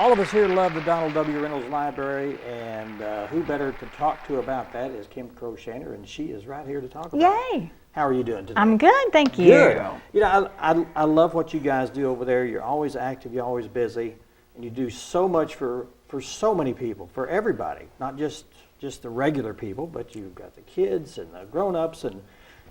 All of us here love the Donald W. Reynolds Library, and who better to talk to about that is Kim Croshaner, and she is right here to talk about it. Yay! How are you doing today? I'm good, thank you. Good. You know, I love what you guys do over there. You're always active, you're always busy, and you do so much for so many people, for everybody, not just the regular people, but you've got the kids and the grown-ups, and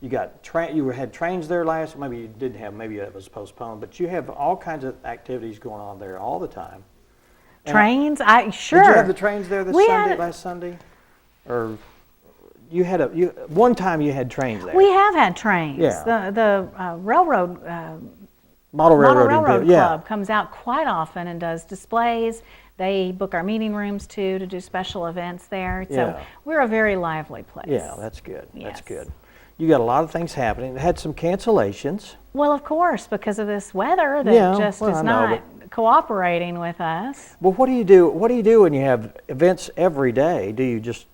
you got you had trains there last. Maybe you didn't have. Maybe it was postponed. But you have all kinds of activities going on there all the time. Trains? Sure. Did you have the trains there last Sunday? Or you had one time you had trains there. We have had trains. Yeah. The railroad Model Railroad Club yeah. comes out quite often and does displays. They book our meeting rooms too to do special events there. So Yeah. we're a very lively place. Yeah, that's good. Yes. That's good. You got a lot of things happening. It had some cancellations. Well, of course, because of this weather that just is not cooperating with us. Well, what do you do? What do you do when you have events every day? Do you just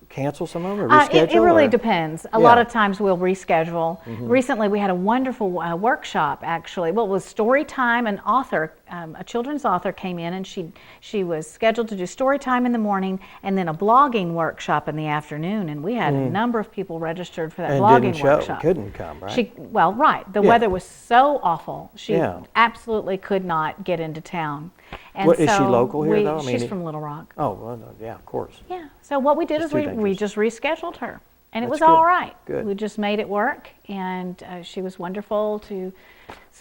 cancel some of them or reschedule? It really depends. A lot of times we'll reschedule. Recently we had a wonderful workshop actually. Well, it was story time. An author, a children's author came in, and she was scheduled to do story time in the morning and then a blogging workshop in the afternoon, and we had a number of people registered for that blogging workshop. Couldn't come, right? The weather was so awful. She Yeah. absolutely could not get into town. And Is she local here though? She's from Little Rock. Oh, well, yeah, of course. Yeah. So what we did It's is too we dangerous. just rescheduled her, and it That's was good. all right. Good. We just made it work, and she was wonderful to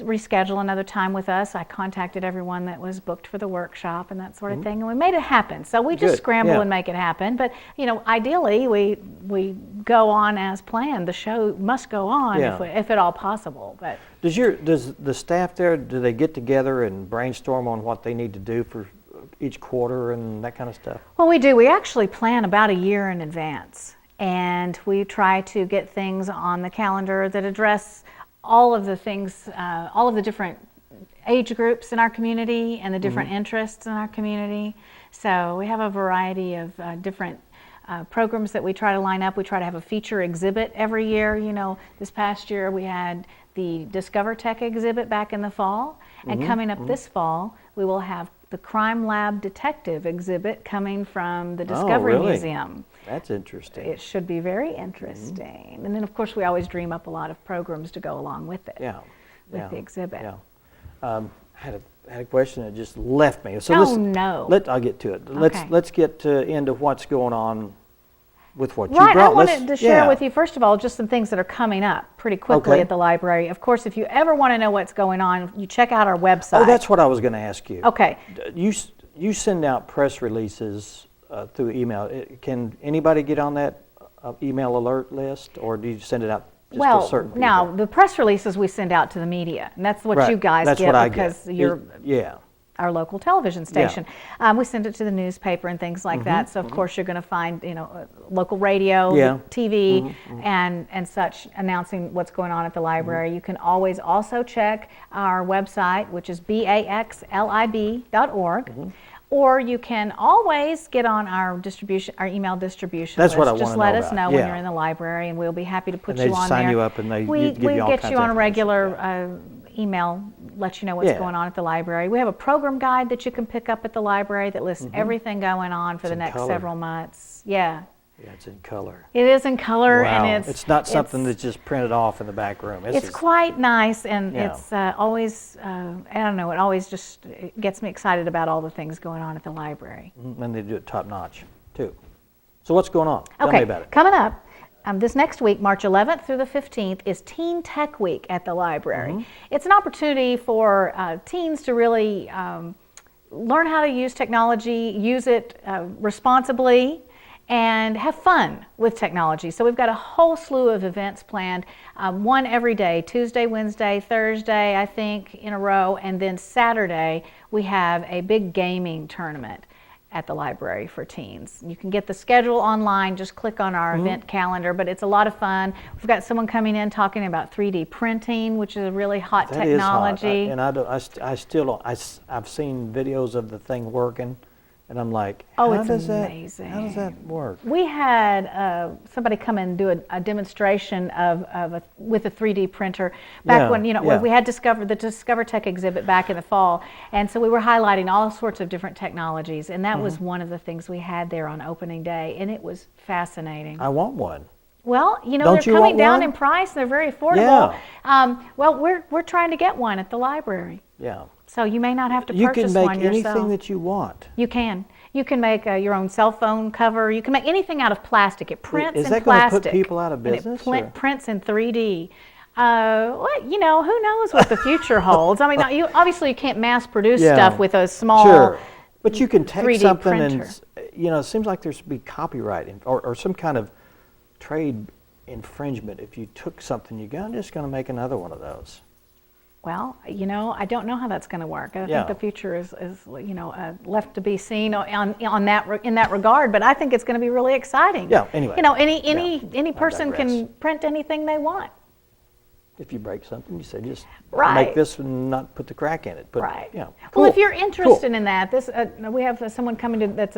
reschedule another time with us. I contacted everyone that was booked for the workshop and that sort of thing, and we made it happen. So we just Good. scramble Yeah. and make it happen. But you know, ideally, we go on as planned. The show must go on if at all possible. But Does the staff there, do they get together and brainstorm on what they need to do for each quarter and that kind of stuff? well, we do. We actually plan about a year in advance, and we try to get things on the calendar that address all of the things, all of the different age groups in our community and the different interests in our community. So we have a variety of different programs that we try to line up. We try to have a feature exhibit every year. You know, this past year we had the Discover Tech exhibit back in the fall, and coming up this fall we will have the Crime Lab Detective exhibit coming from the Discovery really? Museum. That's interesting. It should be very interesting. And then of course we always dream up a lot of programs to go along with it, with the exhibit. Yeah. I had a question that just left me. So I'll get to it. Let's get into what's going on with what you brought. I wanted to share with you, first of all, just some things that are coming up pretty quickly at the library. Of course, if you ever want to know what's going on, you check out our website. Oh, that's what I was going to ask you. Okay. You send out press releases through email. Can anybody get on that email alert list, or do you send it out just to certain people? Now, the press releases we send out to the media, and that's what you guys that's get what I because get. you're our local television station. We send it to the newspaper and things like that. So of course you're going to find, you know, local radio, TV, and such announcing what's going on at the library. You can always also check our website, which is baxlib.org. Or you can always get on our email distribution That's list. what I want to know Just let us know when Yeah. you're in the library, and we'll be happy to put And you they on sign there. you up and they we give you all get kinds you of on a information. regular email, let you know what's going on at the library. We have a program guide that you can pick up at the library that lists everything going on for the next several months. Yeah, it's in color. it is in color, Wow. and it's not something that's just printed off in the back room. It's quite nice, and it's always, I don't know, it always just gets me excited about all the things going on at the library. And they do it top notch too. So what's going on? Tell me about it. Coming up this next week, March 11th through the 15th, is Teen Tech Week at the library. It's an opportunity for teens to really learn how to use technology, use it responsibly, and have fun with technology. So we've got a whole slew of events planned, one every day, Tuesday, Wednesday, Thursday, I think, in a row, and then Saturday we have a big gaming tournament at the library for teens. You can get the schedule online, just click on our event calendar, but it's a lot of fun. We've got someone coming in talking about 3D printing, which is a really hot technology. Is hot. And I still don't, I've seen videos of the thing working, And I'm like, Oh, how it's does amazing. How does that work? We had somebody come in and do a demonstration with a 3D printer back Yeah, when, yeah. when we had the Discover Tech exhibit back in the fall. And so we were highlighting all sorts of different technologies. And that was one of the things we had there on opening day. And it was fascinating. I want one. Well, Don't they're you coming want down one? in price. They're very affordable. Yeah. Well, we're trying to get one at the library. Yeah. So you may not have to You purchase can make one yourself. anything that you want. You can. You can make your own cell phone cover. You can make anything out of plastic. It prints Is in that going to plastic. put people out of business? And it prints in 3D. Who knows what the future holds? I mean, obviously you can't mass produce stuff with a small Sure. But you can take 3D something printer. and, it seems like there should be copyright or some kind of trade infringement. If you took something, I'm just going to make another one of those. Well, I don't know how that's going to work. I Yeah. think the future is left to be seen in that regard. But I think it's going to be really exciting. Yeah. Anyway. Any person can print anything they want. If you break something, you say just Right. make this and not put the crack in it. Right. Yeah. Well, Cool. if you're interested Cool. in that, we have someone coming that's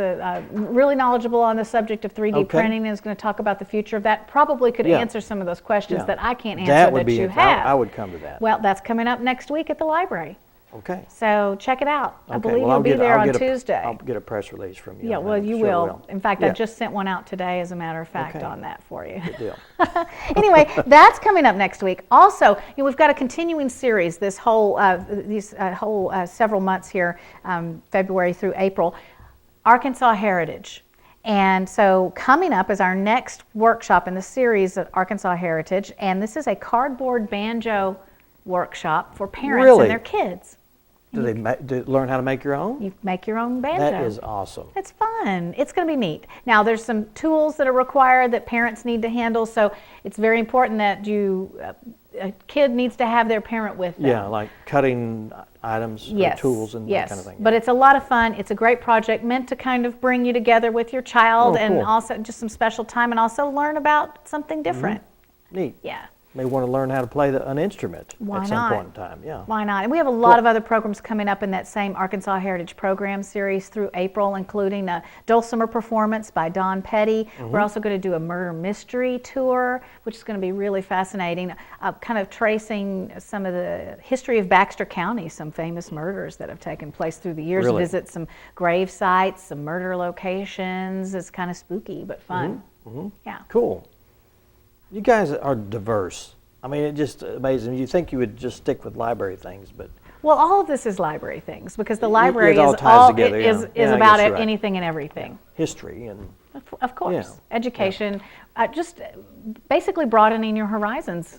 really knowledgeable on the subject of 3D Okay. printing and is going to talk about the future of that. Probably could Yeah. answer some of those questions Yeah. that I can't answer That would be you it. have. I would come to that. Well, that's coming up next week at the library. Okay. So check it out. I Okay, believe well, you'll I'll be get- there I'll on get a- Tuesday. I'll get a press release from you. Yeah, on well, that. you Sure will. In fact, I Yeah. just sent one out today, as a matter of fact, Okay. on that for you. Good deal. Anyway, that's coming up next week. Also, we've got a continuing series these whole several months here, February through April, Arkansas Heritage. And so coming up is our next workshop in the series of Arkansas Heritage, and this is a cardboard banjo workshop for parents Really? and their kids. Do they learn how to make your own? You make your own banjo. That is awesome. It's fun. It's going to be neat. Now, there's some tools that are required that parents need to handle, so it's very important that a kid needs to have their parent with them. Yeah, like cutting items or tools and that kind of thing. But it's a lot of fun. It's a great project meant to kind of bring you together with your child and cool. also just some special time and also learn about something different. Neat. Yeah. May want to learn how to play an instrument Why at some not? point in time. Yeah. Why not? And we have a lot of other programs coming up in that same Arkansas Heritage Program series through April, including a dulcimer performance by Don Petty. We're also going to do a murder mystery tour, which is going to be really fascinating, kind of tracing some of the history of Baxter County, some famous murders that have taken place through the years. Really? Visit some grave sites, some murder locations. It's kind of spooky but fun. Yeah. Cool. You guys are diverse. I mean, it just amazing. You think you would just stick with library things, but Well, all of this is library things because the library it all is ties together, yeah. is Yeah, I about guess you're right. anything and everything. history and Of course, Yeah. education, just basically broadening your horizons.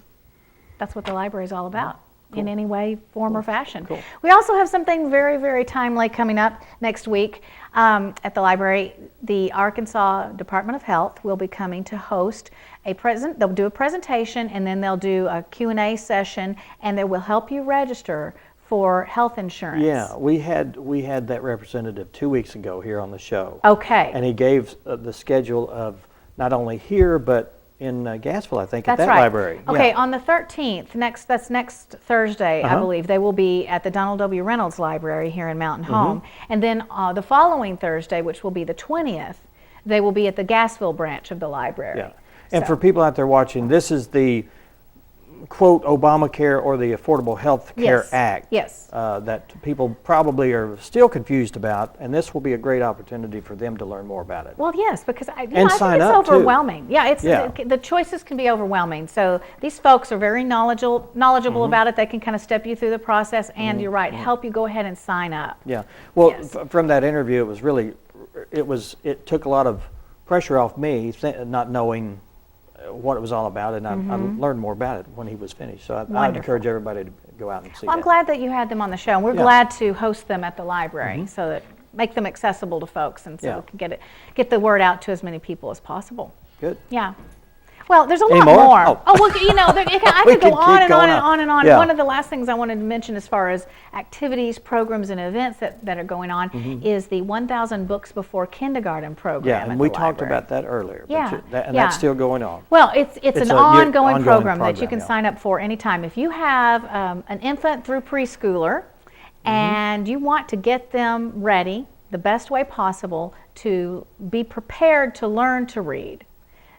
That's what the library is all about. In any way, form, or fashion. Cool. We also have something very, very timely coming up next week at the library. The Arkansas Department of Health will be coming to host they'll do a presentation and then they'll do a Q&A session and they will help you register for health insurance. Yeah, we had that representative 2 weeks ago here on the show. Okay. And he gave the schedule of not only here but in Gassville, I think, That's at that right. library. Okay, Yeah. on the 13th, that's next Thursday, I believe, they will be at the Donald W. Reynolds Library here in Mountain Home. And then the following Thursday, which will be the 20th, they will be at the Gassville branch of the library. Yeah. And So- for people out there watching, this is the quote Obamacare or the Affordable Health Care Yes. Act Yes. that people probably are still confused about, and this will be a great opportunity for them to learn more about it. Well, yes, because I And think sign it's up, too. overwhelming. Yeah, Yeah. the choices can be overwhelming. So these folks are very knowledgeable about it. They can kind of step you through the process, and you're right, help you go ahead and sign up. Yeah. Well, Yes. from that interview, it took a lot of pressure off me, not knowing what it was all about, and I learned more about it when he was finished. So I'd Wonderful. encourage everybody to go out and see Well, I'm that. glad that you had them on the show, and we're Yeah. glad to host them at the library so that make them accessible to folks, and so Yeah. we can get the word out to as many people as possible. Good. Yeah. Well, there's a Any lot more? more. Oh. Oh, well, I We could go could on keep and going on and on. on and on. Yeah. One of the last things I wanted to mention as far as activities, programs, and events that are going on is the 1,000 Books Before Kindergarten program. Yeah, at and the we talked library. about that earlier. but Yeah, and yeah. that's still going on. Well, it's It's an a ongoing ongoing program that you program, can yeah. sign up for anytime. If you have an infant through preschooler and you want to get them ready the best way possible to be prepared to learn to read,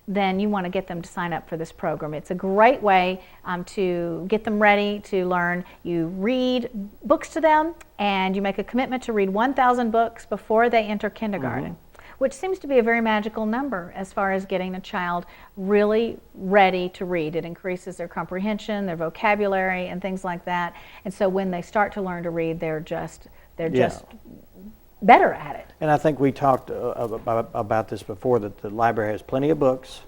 then you want to get them to sign up for this program. It's a great way to get them ready to learn. You read books to them, and you make a commitment to read 1,000 books before they enter kindergarten, which seems to be a very magical number as far as getting a child really ready to read. It increases their comprehension, their vocabulary, and things like that. And so when they start to learn to read, they're just better at it. And I think we talked about this before, that the library has plenty of books,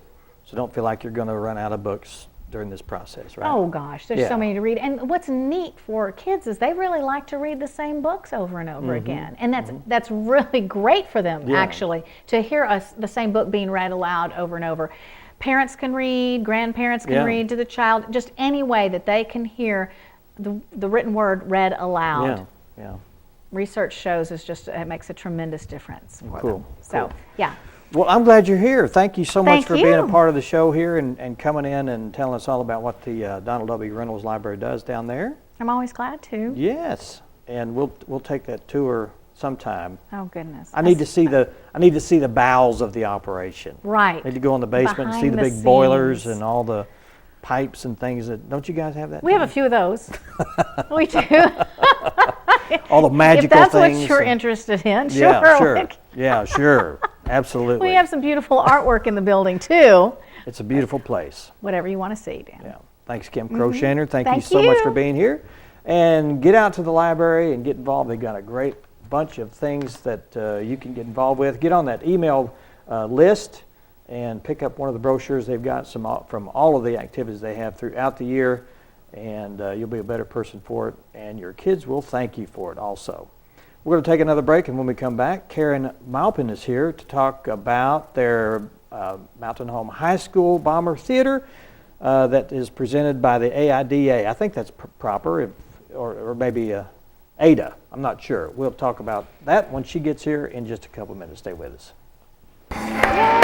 so don't feel like you're going to run out of books during this process, right? Oh gosh, there's Yeah. so many to read. And what's neat for kids is they really like to read the same books over and over again. And that's really great for them, actually, to hear the same book being read aloud over and over. Parents can read, grandparents can read to the child, just any way that they can hear the written word read aloud. Yeah. Research shows it makes a tremendous difference for Cool, them. So, cool. yeah. Well, I'm glad you're here. Thank you so much Thank for being a you. part of the show here and coming in and telling us all about what the Donald W. Reynolds Library does down there. I'm always glad to. Yes, and we'll take that tour sometime. Oh goodness. I need to see the bowels of the operation. Right. I need to go in the basement and see the Behind big the boilers scenes. and all the pipes and things. Don't you guys have that? We have a few of those. We do. all the magical If that's things. what you're and- interested in, Yeah, sure. sure. Yeah, sure. Absolutely. We have some beautiful artwork in the building too. It's a beautiful place. Whatever you want to see, Dan. Yeah. Thanks, Kim Croshaner. Thank you Thank so much you. for being here. And get out to the library and get involved. They've got a great bunch of things that you can get involved with. Get on that email list and pick up one of the brochures. They've got some from all of the activities they have throughout the year, and you'll be a better person for it, and your kids will thank you for it also. We're going to take another break, and when we come back, Karen Maupin is here to talk about their Mountain Home High School Bomber Theater that is presented by the AIDA. I think that's proper, or maybe ADA. I'm not sure. We'll talk about that when she gets here in just a couple minutes. Stay with us. Yay!